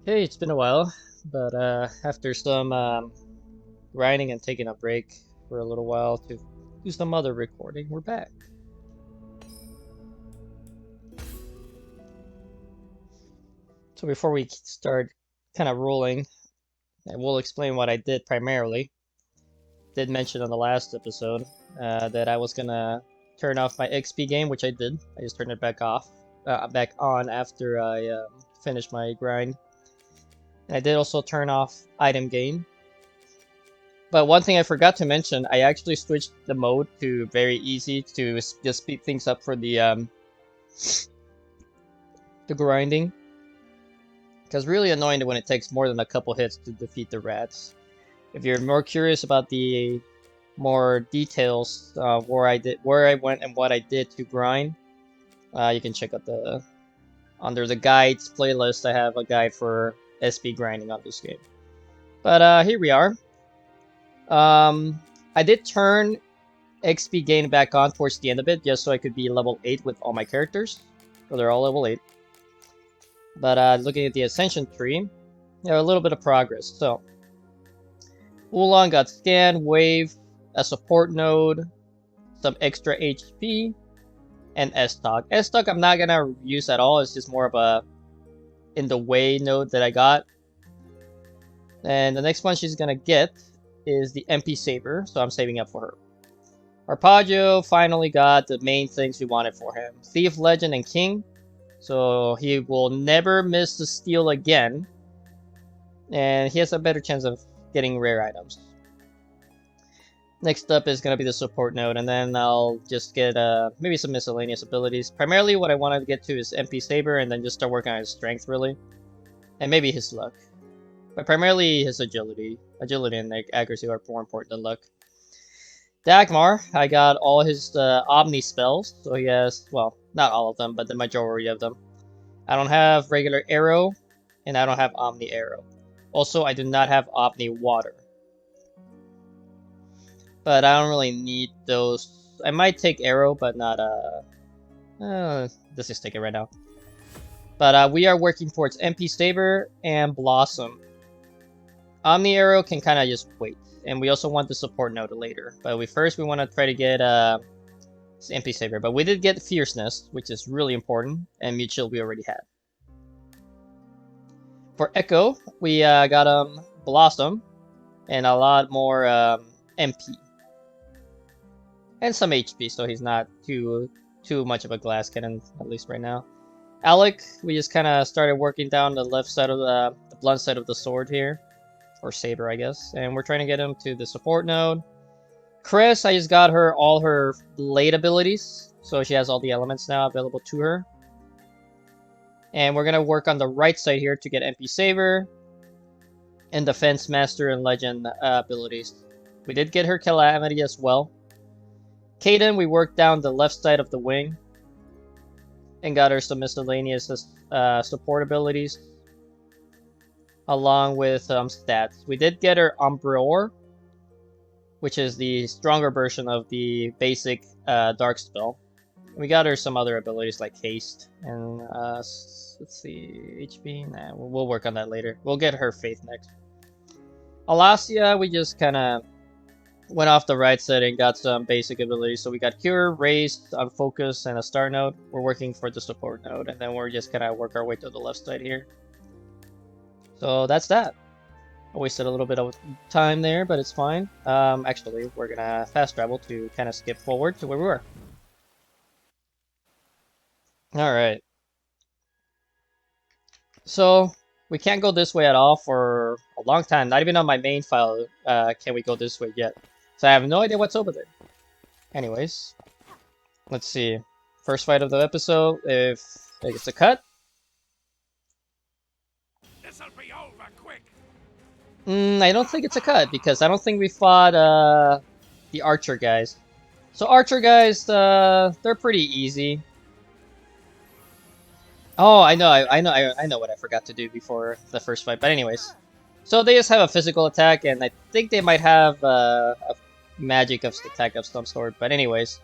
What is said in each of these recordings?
Hey, it's been a while, but after some grinding and taking a break for a little while to do some other recording, we're back. So before we start kind of rolling, I will explain what I did primarily. Did mention on the last episode that I was gonna turn off my XP game, which I did. I just turned it back on after I finished my grind. And I did also turn off item gain. But one thing I forgot to mention, I actually switched the mode to very easy to just speed things up for the grinding. Because really annoying when it takes more than a couple hits to defeat the rats. If you're more curious about the more details, where I went and what I did to grind, you can check out under the guides playlist. I have a guide for SP grinding on this game. But here we are. I did turn XP gain back on towards the end of it, just so I could be level 8 with all my characters. So they're all level 8. But looking at the Ascension tree, a little bit of progress. So, Oolong got scanned, Wave, a support node, some extra HP, and S-Stock. S-Stock I'm not gonna use at all, it's just more of a in the way node that I got. And the next one she's gonna get is the MP Saber, so I'm saving up for her. Arpeggio finally got the main things we wanted for him. Thief, Legend, and King. So he will never miss the steal again. And he has a better chance of getting rare items. Next up is going to be the support node, and then I'll just get maybe some miscellaneous abilities. Primarily what I wanted to get to is MP Saber, and then just start working on his strength, really. And maybe his luck. But primarily his agility. Agility and accuracy are more important than luck. Dagmar, I got all his Omni spells, so he has, well, not all of them, but the majority of them. I don't have regular arrow, and I don't have Omni arrow. Also, I do not have Omni water. But I don't really need those. I might take arrow, but not, let's just take it right now. But we are working towards MP Saber and Blossom. Omni arrow can kind of just wait. And we also want the support node later. But we want to try to get MP Saber. But we did get Fierceness, which is really important. And Mutual we already had. For Echo, we got Blossom. And a lot more MP. And some HP, so he's not too much of a glass cannon, at least right now. Alec, we just kind of started working down the left side of the blunt side of the sword here. Or Saber, I guess. And we're trying to get him to the support node. Chris, I just got her all her late abilities. So she has all the elements now available to her. And we're going to work on the right side here to get MP Saber. And Defense Master and Legend abilities. We did get her Calamity as well. Kaden, we worked down the left side of the wing. And got her some miscellaneous support abilities. Along with stats. We did get her Umbreor, which is the stronger version of the basic dark spell. We got her some other abilities like haste and let's see, HP. Nah, we'll work on that later. We'll get her faith next. Alasia, we just kind of went off the right side and got some basic abilities. So we got Cure, Raise, Unfocus, and a Star node. We're working for the support node, and then we're just kind of work our way to the left side here. So that's that. I wasted a little bit of time there, but it's fine. Actually, we're gonna fast travel to kind of skip forward to where we were. Alright. So, we can't go this way at all for a long time. Not even on my main file can we go this way yet. So I have no idea what's over there. Anyways, let's see. First fight of the episode, if it's a cut. I don't think it's a cut, because I don't think we fought the Archer guys. So Archer guys, they're pretty easy. Oh, I know what I forgot to do before the first fight. But anyways, so they just have a physical attack, and I think they might have a magic of attack of some sort. But anyways,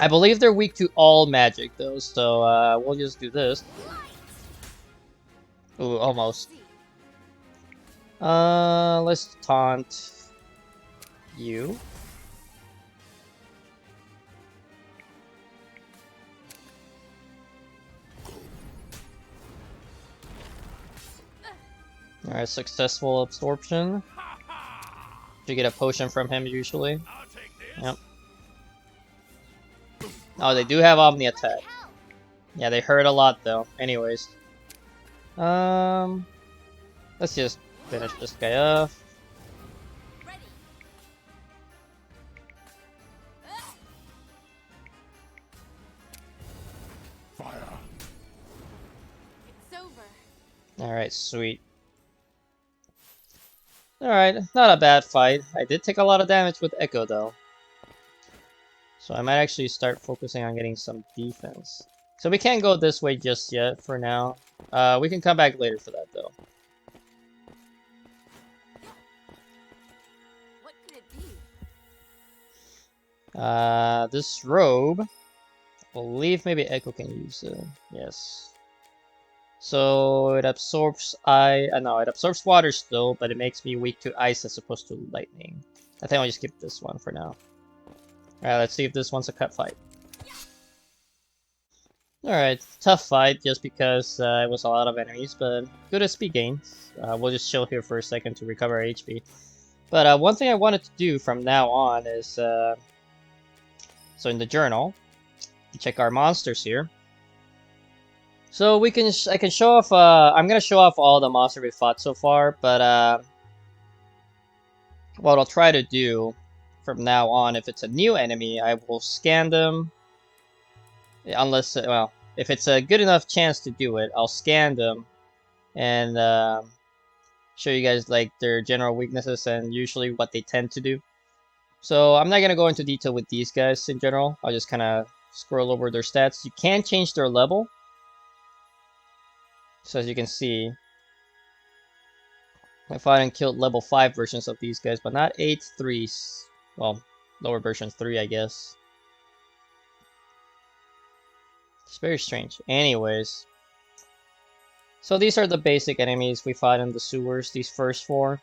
I believe they're weak to all magic though, so we'll just do this. Ooh, almost. Let's taunt you. Alright, successful absorption. You get a potion from him usually. Yep. Oh, they do have Omni attack. Yeah, they hurt a lot though. Anyways. Let's just finish this guy off. Alright, sweet. Alright, not a bad fight. I did take a lot of damage with Echo though. So I might actually start focusing on getting some defense. So we can't go this way just yet for now. We can come back later for that though. What could it be? This robe, I believe maybe Echo can use it. Yes. So it absorbs no, it absorbs water still, but it makes me weak to ice as opposed to lightning. I think I'll just skip this one for now. Alright, let's see if this one's a cut fight. Alright, tough fight just because it was a lot of enemies, but good SP gains. We'll just chill here for a second to recover our HP. But one thing I wanted to do from now on is, so in the journal, check our monsters here. So we can, I can show off, I'm gonna show off all the monsters we fought so far, but what I'll try to do from now on, if it's a new enemy, I will scan them, unless, well, if it's a good enough chance to do it, I'll scan them, and show you guys, like, their general weaknesses and usually what they tend to do. So I'm not gonna go into detail with these guys in general, I'll just kind of scroll over their stats. You can change their level. So as you can see, I fought and killed level 5 versions of these guys, but not 8 3s. Well, lower version 3, I guess. It's very strange. Anyways. So these are the basic enemies we fought in the sewers, these first 4.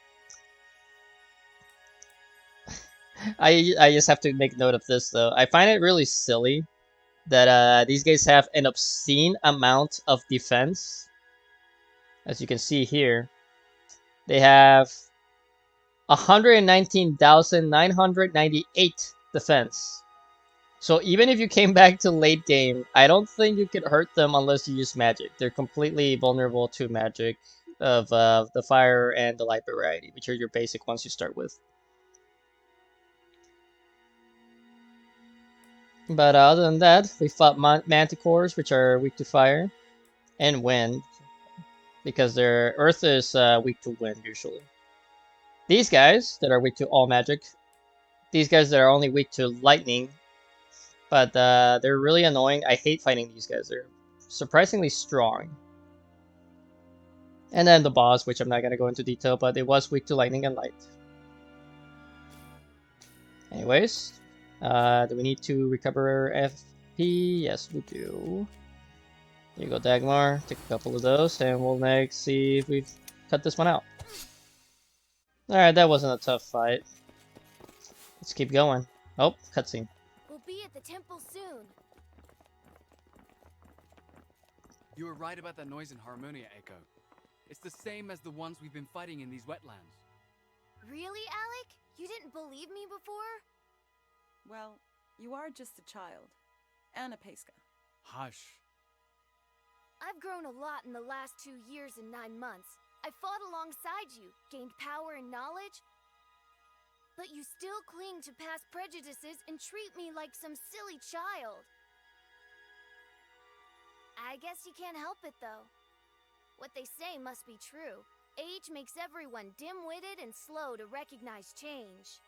I just have to make note of this though. I find it really silly that these guys have an obscene amount of defense. As you can see here, they have 119,998 defense. So even if you came back to late game, I don't think you could hurt them unless you use magic. They're completely vulnerable to magic of the fire and the light variety, which are your basic ones you start with. But other than that, we fought Manticores, which are weak to fire and wind, because their earth is weak to wind usually. These guys that are weak to all magic, these guys that are only weak to lightning, but they're really annoying. I hate fighting these guys. They're surprisingly strong. And then the boss, which I'm not going to go into detail, but it was weak to lightning and light. Anyways, do we need to recover FP? Yes, we do. Here you go, Dagmar. Take a couple of those, and we'll next see if we've cut this one out. Alright, that wasn't a tough fight. Let's keep going. Oh, cutscene. We'll be at the temple soon. You were right about that noise in Harmonia, Echo. It's the same as the ones we've been fighting in these wetlands. Really, Alec? You didn't believe me before? Well, you are just a child. And a Pesca. Hush. I've grown a lot in the last 2 years and 9 months. I fought alongside you, gained power and knowledge. But you still cling to past prejudices and treat me like some silly child. I guess you can't help it, though. What they say must be true. Age makes everyone dim-witted and slow to recognize change.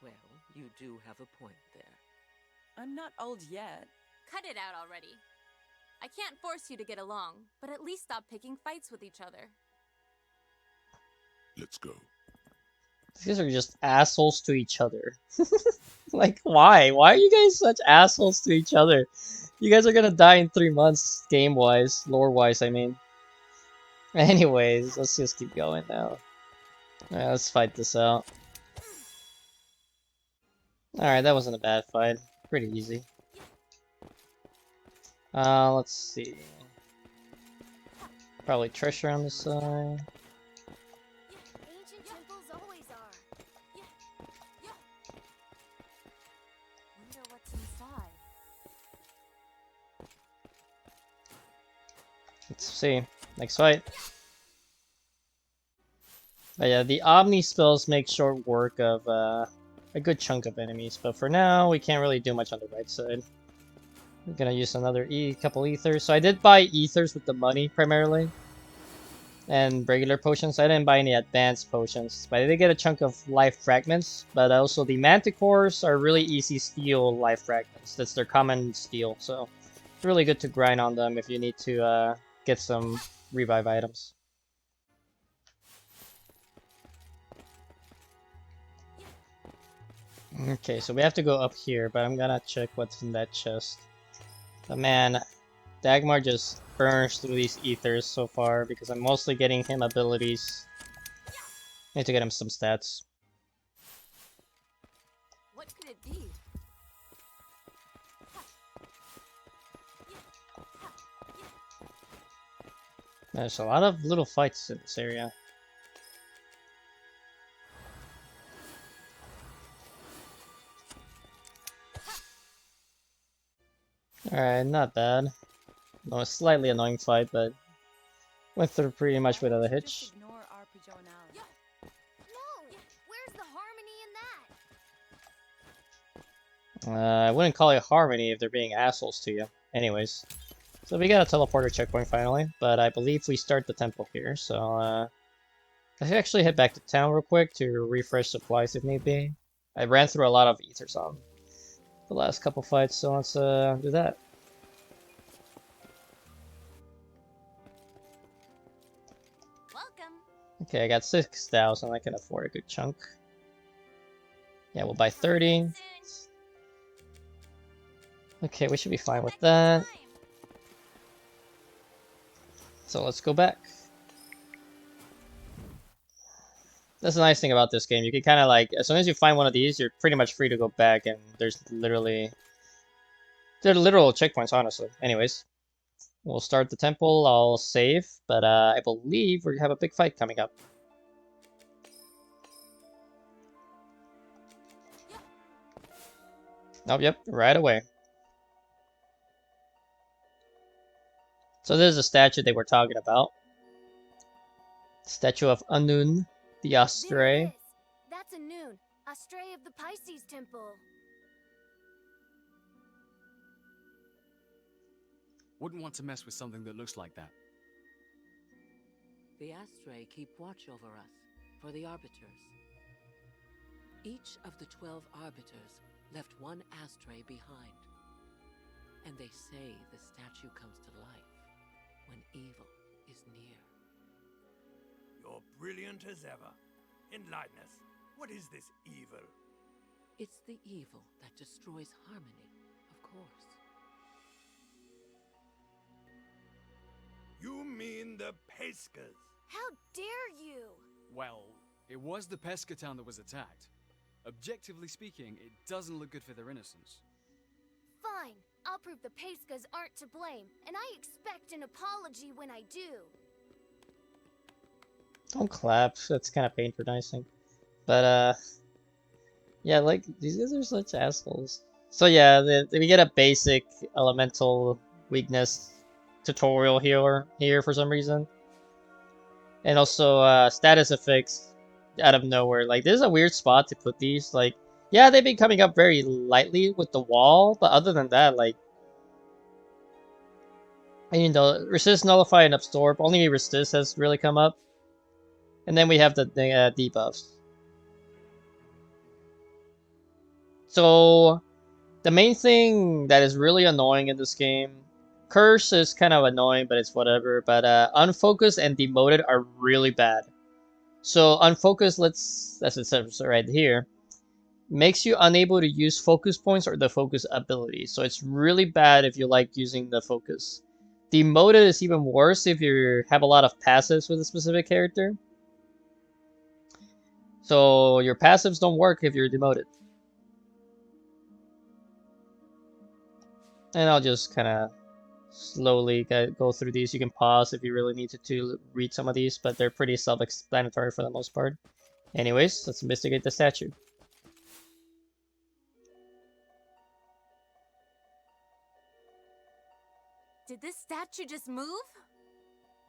Well, you do have a point there. I'm not old yet. Cut it out already. I can't force you to get along, but at least stop picking fights with each other. Let's go. These guys are just assholes to each other. Like, why? Why are you guys such assholes to each other? You guys are gonna die in 3 months, game-wise, lore-wise, I mean. Anyways, let's just keep going now. Alright, let's fight this out. Alright, that wasn't a bad fight. Pretty easy. Let's see. Probably treasure on this side. Ancient temples always are. Wonder what's inside. Let's see. Next fight. But yeah, the Omni spells make short work of a good chunk of enemies, but for now, we can't really do much on the right side. I'm gonna use another couple ethers. So I did buy ethers with the money, primarily. And regular potions. I didn't buy any advanced potions, but I did get a chunk of life fragments. But also the Manticores are really easy steal life fragments. That's their common steal, so it's really good to grind on them if you need to get some revive items. Okay, so we have to go up here, but I'm gonna check what's in that chest. But man, Dagmar just burns through these ethers so far because I'm mostly getting him abilities. I need to get him some stats. What could it be? There's a lot of little fights in this area. Alright, not bad. No, a slightly annoying fight, but went through pretty much without a hitch. Just ignore Arpeggio now. No! Where's the harmony in that? I wouldn't call it harmony if they're being assholes to you. Anyways. So we got a teleporter checkpoint finally, but I believe we start the temple here, so I should actually head back to town real quick to refresh supplies if need be. I ran through a lot of ethers on the last couple fights, so let's do that. Welcome. Okay, I got 6,000. I can afford a good chunk. Yeah, we'll buy 30. Okay, we should be fine with that. So let's go back. That's the nice thing about this game. You can kind of like, as soon as you find one of these, you're pretty much free to go back, and they're literal checkpoints, honestly. Anyways, we'll start the temple. I'll save, but I believe we have a big fight coming up. Oh, yep, right away. So this is a statue they were talking about. Statue of Anun, the Astray. There it is. That's Anun, Astray of the Pisces Temple. Wouldn't want to mess with something that looks like that. The Astray keep watch over us for the Arbiters. Each of the 12 Arbiters left one Astray behind. And they say the statue comes to life when evil is near. You're brilliant as ever. Enlighten us. What is this evil? It's the evil that destroys harmony, of course. You mean the Pescas? How dare you! Well, it was the Pesca town that was attacked. Objectively speaking, it doesn't look good for their innocence. Fine, I'll prove the Pescas aren't to blame, and I expect an apology when I do. Don't clap. That's kind of patronizing. But yeah, like these guys are such assholes. So yeah, we get a basic elemental weakness tutorial here for some reason, and also status effects out of nowhere. Like this is a weird spot to put these. Like yeah, they've been coming up very lightly with the wall, but other than that, like you know, resist, nullify, and absorb. Only resist has really come up. And then we have the debuffs. So, the main thing that is really annoying in this game, Curse is kind of annoying, but it's whatever. But Unfocused and Demoted are really bad. So unfocused, that's it says right here, makes you unable to use focus points or the focus ability. So it's really bad if you like using the focus. Demoted is even worse if you have a lot of passives with a specific character. So your passives don't work if you're demoted. And I'll just kind of slowly go through these. You can pause if you really need to read some of these, but they're pretty self-explanatory for the most part. Anyways, let's investigate the statue. Did this statue just move?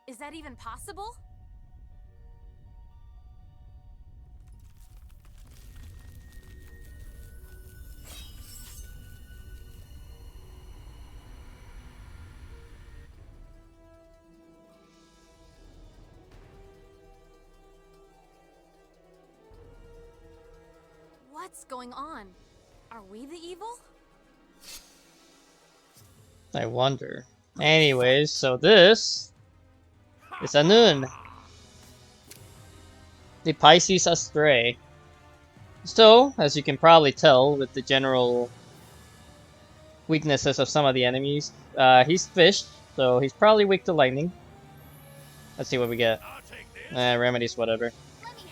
Is that even possible? What's going on? Are we the evil? I wonder. Anyways, so this is Anun, the Pisces Astray. So, as you can probably tell with the general weaknesses of some of the enemies, he's fish, so he's probably weak to lightning. Let's see what we get. Remedies, whatever.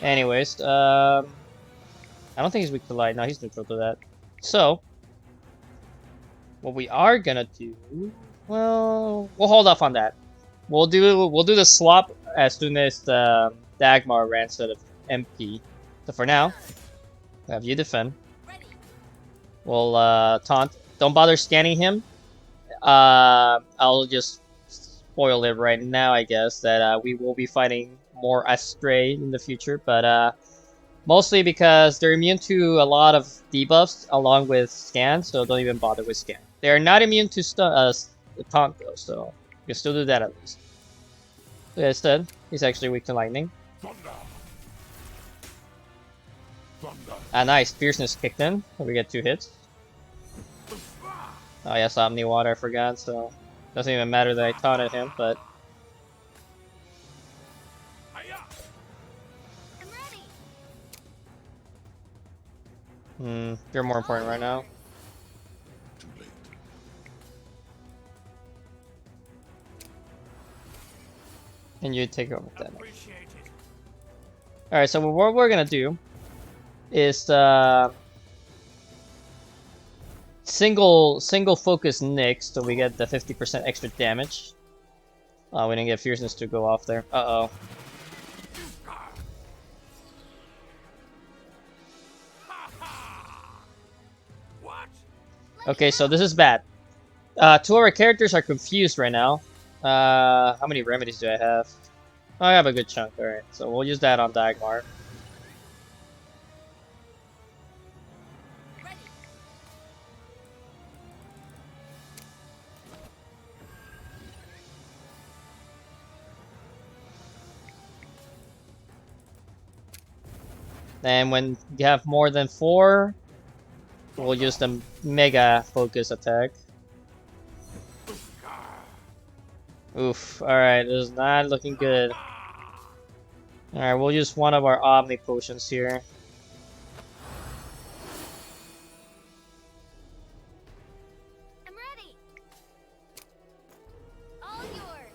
Anyways, I don't think he's weak to light. No, he's neutral to that. So, what we are gonna do, well, we'll hold off on that. We'll do the swap as soon as the Dagmar ran instead of MP. So for now, we have you defend. We'll taunt. Don't bother scanning him. I'll just spoil it right now, I guess, that we will be fighting more Astray in the future, but mostly because they're immune to a lot of debuffs along with scan, so don't even bother with scan. They are not immune to taunt though, so you can still do that at least. So instead, he's actually weak to lightning. Ah, nice. Fierceness kicked in. So we get 2 hits. Oh yes, Omni Water, I forgot, so doesn't even matter that I taunted him, but you're more important right now. And you take over that. Alright, so what we're gonna do is single focus Nyx, so we get the 50% extra damage. Oh, we didn't get fierceness to go off there. Uh-oh. Okay, so this is bad. 2 of our characters are confused right now. How many remedies do I have? Oh, I have a good chunk. Alright, so we'll use that on Dagmar. And when you have more than 4, we'll use the mega focus attack. Oof, alright, this is not looking good. Alright, we'll use one of our Omni potions here. I'm ready. All yours.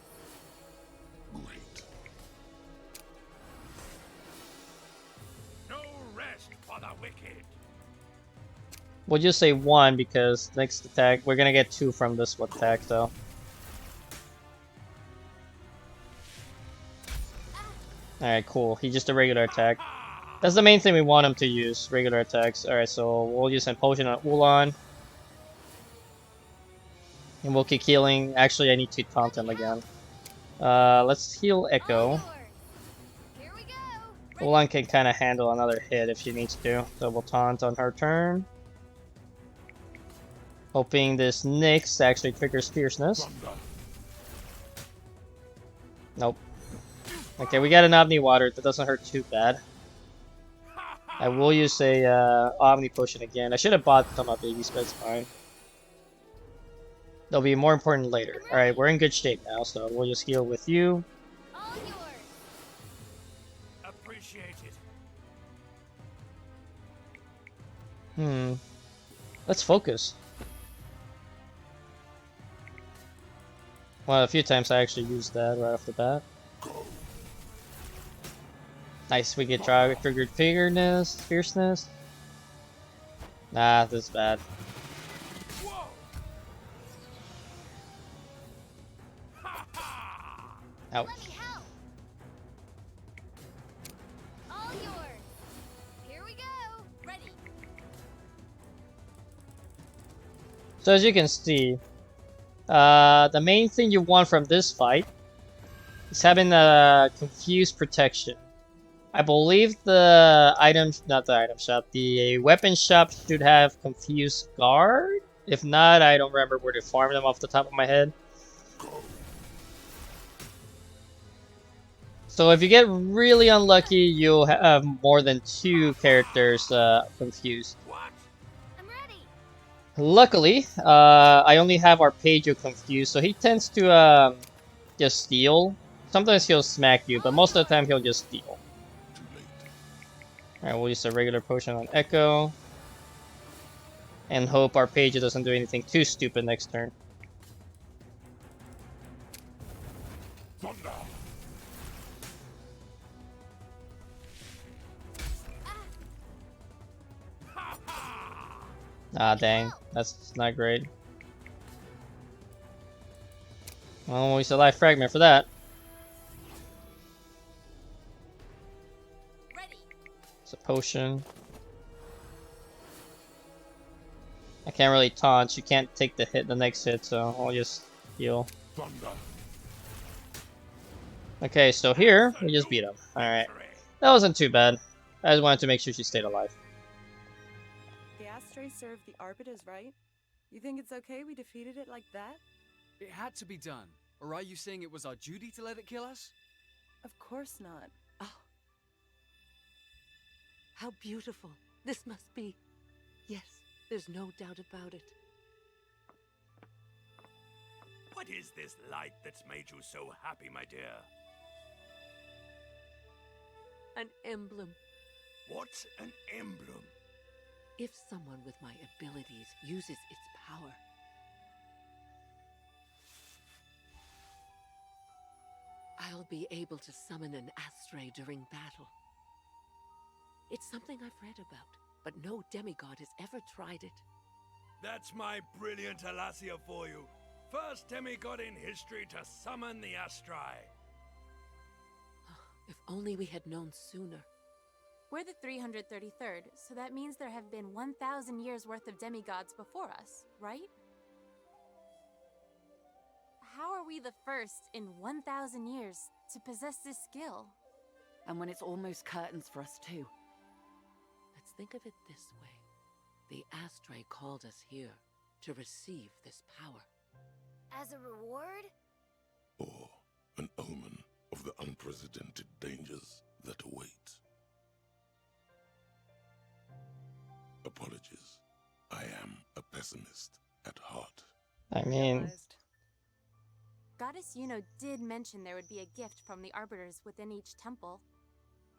No rest for the wicked. We'll just say 1 because next attack, we're gonna get 2 from this attack though. Alright, cool. He just a regular attack. That's the main thing we want him to use, regular attacks. Alright, so we'll use a potion on Ulan. And we'll keep healing. Actually, I need to taunt him again. Let's heal Echo. Here we go. Ulan can kind of handle another hit if she needs to. So we'll taunt on her turn. Hoping this Nyx actually triggers fierceness. Nope. Okay, we got an Omni Water. That doesn't hurt too bad. I will use a Omni Potion again. I should have bought some of babies, but it's fine. They'll be more important later. Alright, we're in good shape now, so we'll just heal with you. All yours. initiated. Let's focus. Well, a few times I actually used that right off the bat. Nice, we get triggered fierceness. Nah, this is bad. Whoa! Ha ha! Ouch. Let me help. All yours. Here we go. Ready. So as you can see, the main thing you want from this fight is having a confused protection. I believe the not the item shop, the weapon shop should have confused guard. If not, I don't remember where to farm them off the top of my head. So if you get really unlucky, you'll have more than 2 characters confused. What? I'm ready. Luckily, I only have Arpeggio confused, so he tends to just steal. Sometimes he'll smack you, but most of the time he'll just steal. Alright, we'll use a regular potion on Echo. And hope Arpeggio doesn't do anything too stupid next turn. Thunder! Ha ha! Ah, dang. That's not great. Well, we'll use a life fragment for that. Ready. It's a potion. I can't really taunt. You can't take the next hit, so I'll just heal. Thunder! Okay, so here, we just beat him. Alright. That wasn't too bad. I just wanted to make sure she stayed alive. The Astray served the Arbiters, right? You think it's okay we defeated it like that? It had to be done. Or are you saying it was our duty to let it kill us? Of course not. Oh. How beautiful this must be. Yes, there's no doubt about it. What is this light that's made you so happy, my dear? An emblem. What's an emblem? If someone with my abilities uses its power, I'll be able to summon an Astray during battle. It's something I've read about, but no demigod has ever tried it. That's my brilliant Alasia for you. First demigod in history to summon the Astray. If only we had known sooner. We're the 333rd, so that means there have been 1,000 years worth of demigods before us, right? How are we the first in 1,000 years to possess this skill? And when it's almost curtains for us too. Let's think of it this way. The Astray called us here to receive this power. As a reward? Or an omen of the unprecedented dangers that await. Apologies. I am a pessimist at heart. I mean, Realized. Goddess Yuno did mention there would be a gift from the Arbiters within each temple.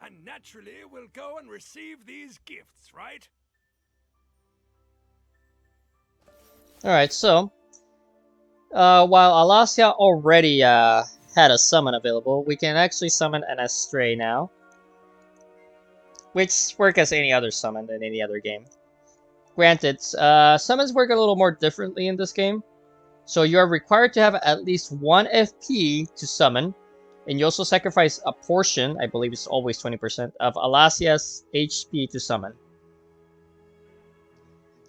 And naturally, we'll go and receive these gifts, right? alright, so while Alasia already had a summon available, we can actually summon an Astray now. Which work as any other summon in any other game. Granted, summons work a little more differently in this game. So you are required to have at least 1 FP to summon. And you also sacrifice a portion, I believe it's always 20%, of Alasia's HP to summon.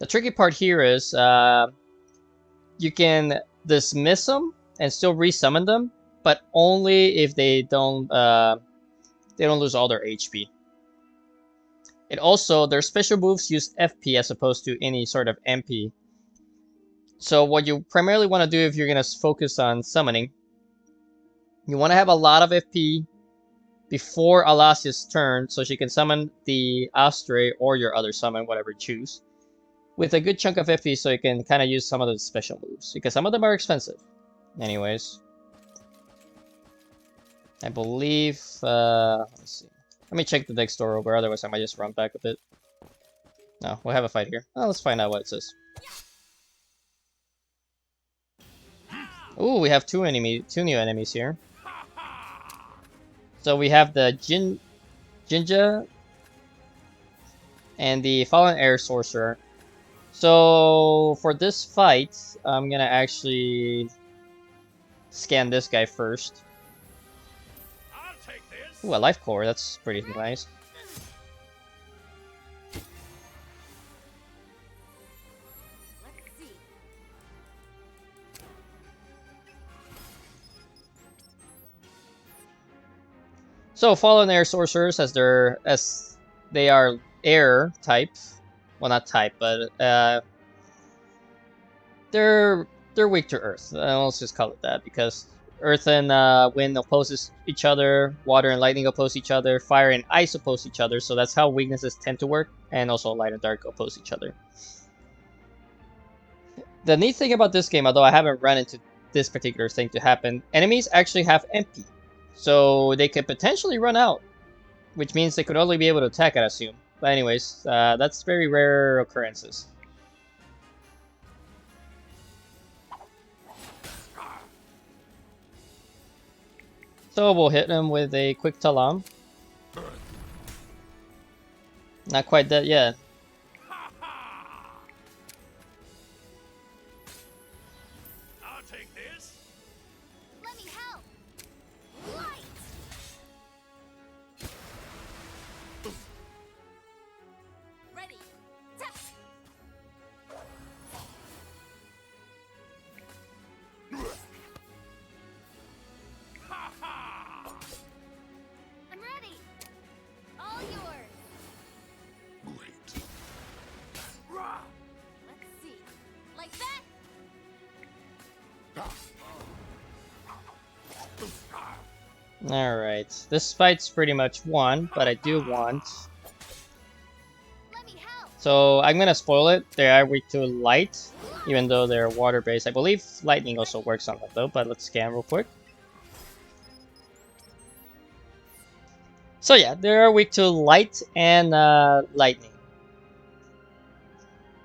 The tricky part here is you can dismiss them and still resummon them, but only if they don't lose all their HP. It also, their special moves use FP as opposed to any sort of MP. So what you primarily want to do if you're going to focus on summoning, you want to have a lot of FP before Alasia's turn so she can summon the Astray or your other summon, whatever you choose, with a good chunk of FP so you can kind of use some of the special moves, because some of them are expensive. Anyways. I believe, let's see. Let me check the next door over, otherwise I might just run back a bit. No, we'll have a fight here. Oh, let's find out what it says. Ooh, we have two new enemies here. So we have the Jinja and the Fallen Air Sorcerer. So for this fight, I'm gonna actually scan this guy first. Ooh, a life core, that's pretty nice. So Fallen Air Sorcerers, as they are air type, well not type, but they're weak to Earth. Let's just call it that, because Earth and Wind opposes each other, Water and Lightning oppose each other, Fire and Ice oppose each other. So that's how weaknesses tend to work, and also Light and Dark oppose each other. The neat thing about this game, although I haven't run into this particular thing to happen, enemies actually have MP. So they could potentially run out, which means they could only be able to attack, I assume. But anyways, that's very rare occurrences. So we'll hit him with a quick Talam. Not quite dead yet. I'll take this. Let me help. Light. Ready. Tap. I'm ready. All yours. Great. Let's see. Like that? Alright, this fight's pretty much won, but I do want... Let me help. So I'm gonna spoil it. They are weak to light, even though they're water-based. I believe lightning also works on that though, but let's scan real quick. So yeah, they are weak to light and lightning.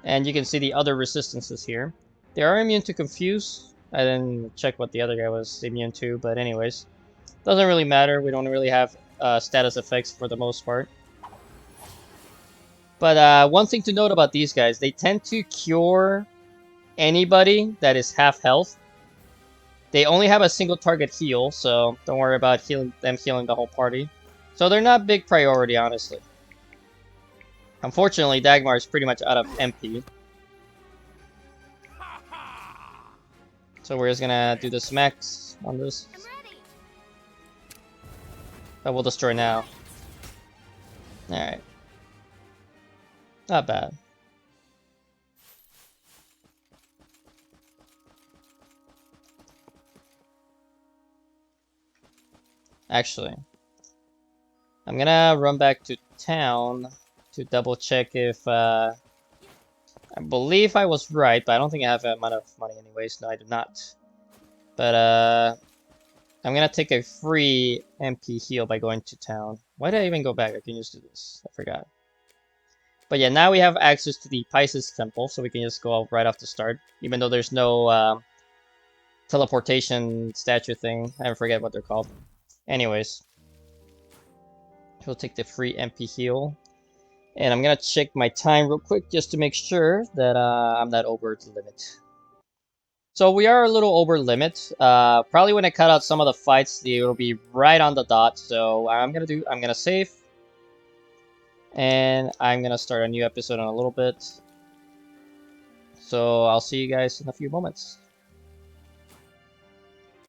And you can see the other resistances here. They are immune to confuse. I didn't check what the other guy was immune to, but anyways. Doesn't really matter. We don't really have status effects for the most part. But one thing to note about these guys, they tend to cure anybody that is half health. They only have a single target heal, so don't worry about healing the whole party. So they're not big priority, honestly. Unfortunately, Dagmar is pretty much out of MP. So we're just gonna do the smacks on this. But we'll destroy now. Alright. Not bad. Actually, I'm gonna run back to town to double check if I believe I was right, but I don't think I have a amount of money anyways. No, I do not. But I'm gonna take a free MP heal by going to town. Why did I even go back? I can just do this. I forgot. But yeah, now we have access to the Pisces Temple, so we can just go right off the start. Even though there's no teleportation statue thing. I forget what they're called. Anyways. We'll take the free MP heal. And I'm gonna check my time real quick just to make sure that I'm not over the limit. So we are a little over limit. Probably when I cut out some of the fights, it'll be right on the dot. So I'm gonna save. And I'm gonna start a new episode in a little bit. So I'll see you guys in a few moments.